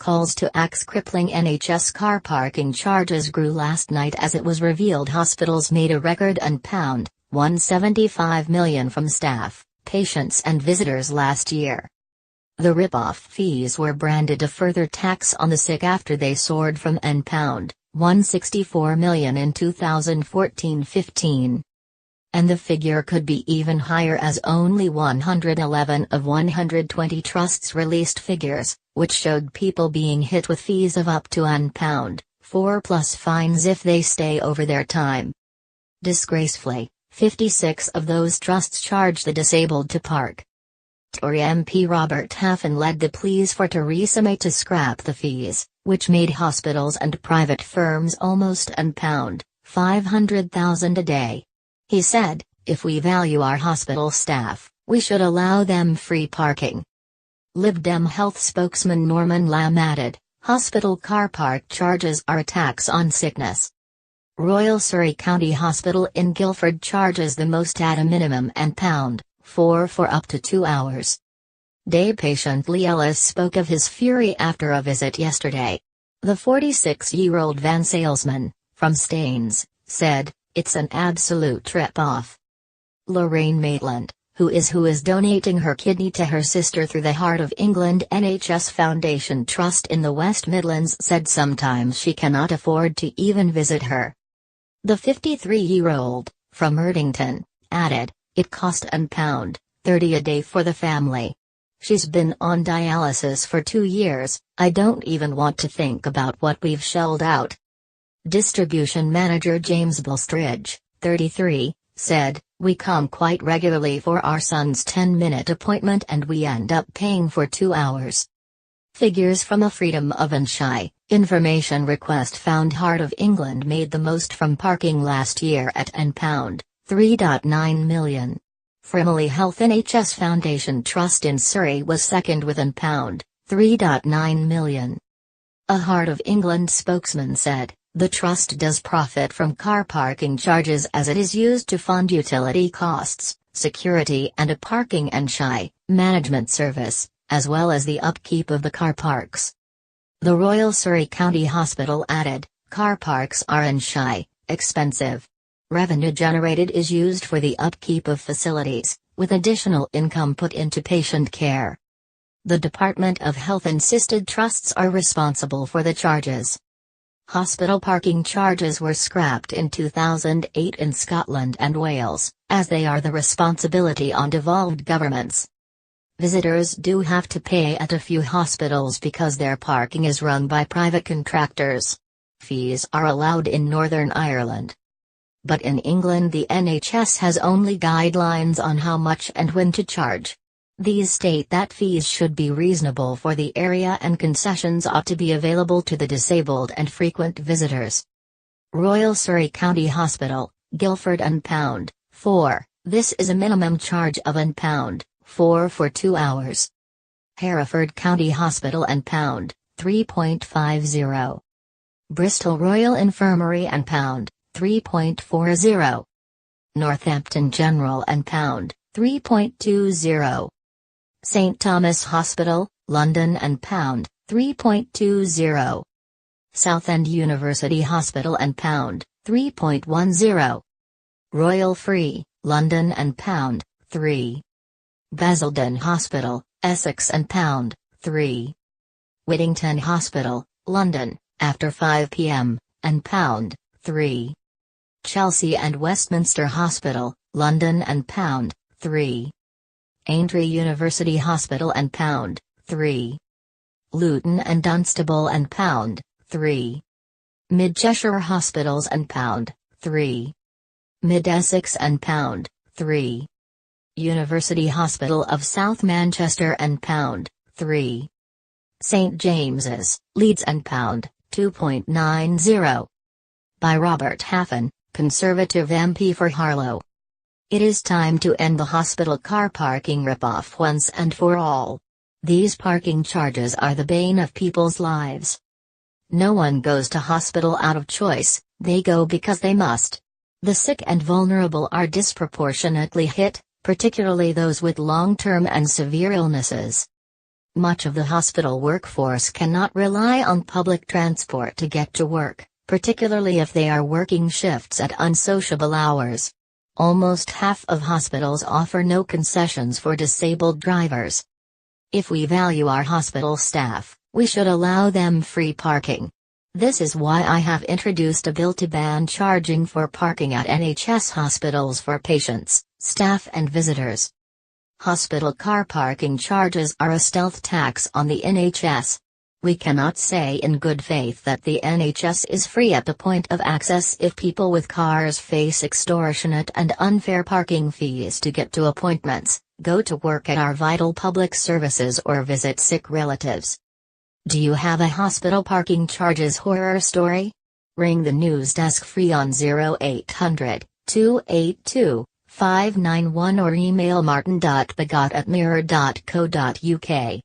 Calls to axe crippling NHS car parking charges grew last night as it was revealed hospitals made a record £175 million from staff, patients and visitors last year. The rip-off fees were branded a further tax on the sick after they soared from £164 million in 2014-15. And the figure could be even higher as only 111 of 120 trusts released figures, which showed people being hit with fees of up to £1.4 plus fines if they stay over their time. Disgracefully, 56 of those trusts charge the disabled to park. Tory MP Robert Halfon led the pleas for Theresa May to scrap the fees, which made hospitals and private firms almost £500,000 a day. He said, "If we value our hospital staff, we should allow them free parking." Lib Dem Health spokesman Norman Lamb added, "Hospital car park charges are a tax on sickness." Royal Surrey County Hospital in Guildford charges the most at a minimum £4 for up to 2 hours. Day patient Lee Ellis spoke of his fury after a visit yesterday. The 46-year-old van salesman, from Staines, said, "It's an absolute rip-off." Lorraine Maitland, who is donating her kidney to her sister through the Heart of England NHS Foundation Trust in the West Midlands, said sometimes she cannot afford to even visit her. The 53-year-old, from Erdington, added, "It cost £30 a day for the family. She's been on dialysis for 2 years, I don't even want to think about what we've shelled out." Distribution manager James Bulstridge, 33, said, "We come quite regularly for our son's 10-minute appointment and we end up paying for 2 hours." Figures from a Freedom of Enshy information request found Heart of England made the most from parking last year at £3.9 million. Frimley Health NHS Foundation Trust in Surrey was second with £3.9 million. A Heart of England spokesman said, "The trust does profit from car parking charges as it is used to fund utility costs, security and a parking Enshy management service, as well as the upkeep of the car parks." The Royal Surrey County Hospital added, "Car parks are Enshy expensive. Revenue generated is used for the upkeep of facilities, with additional income put into patient care. The Department of Health insisted trusts are responsible for the charges." Hospital parking charges were scrapped in 2008 in Scotland and Wales, as they are the responsibility on devolved governments. Visitors do have to pay at a few hospitals because their parking is run by private contractors. Fees are allowed in Northern Ireland. But in England the NHS has only guidelines on how much and when to charge. These state that fees should be reasonable for the area and concessions ought to be available to the disabled and frequent visitors. Royal Surrey County Hospital, Guildford £4. This is a minimum charge of £4 for 2 hours. Hereford County Hospital £3.50. Bristol Royal Infirmary £3.40. Northampton General £3.20. St Thomas Hospital, London £3.20. Southend University Hospital £3.10. Royal Free, London £3. Basildon Hospital, Essex £3. Whittington Hospital, London, after 5 p.m, £3. Chelsea and Westminster Hospital, London £3. Aintree University Hospital £3. Luton and Dunstable £3. Mid Cheshire Hospitals £3. Mid Essex £3. University Hospital of South Manchester £3. St James's, Leeds £2.90. By Robert Halfon, Conservative MP for Harlow. It is time to end the hospital car parking rip-off once and for all. These parking charges are the bane of people's lives. No one goes to hospital out of choice, they go because they must. The sick and vulnerable are disproportionately hit, particularly those with long-term and severe illnesses. Much of the hospital workforce cannot rely on public transport to get to work, particularly if they are working shifts at unsociable hours. Almost half of hospitals offer no concessions for disabled drivers. If we value our hospital staff, we should allow them free parking. This is why I have introduced a bill to ban charging for parking at NHS hospitals for patients, staff and visitors. Hospital car parking charges are a stealth tax on the NHS. We cannot say in good faith that the NHS is free at the point of access if people with cars face extortionate and unfair parking fees to get to appointments, go to work at our vital public services or visit sick relatives. Do you have a hospital parking charges horror story? Ring the news desk free on 0800 282 591 or email martin.bagot@mirror.co.uk.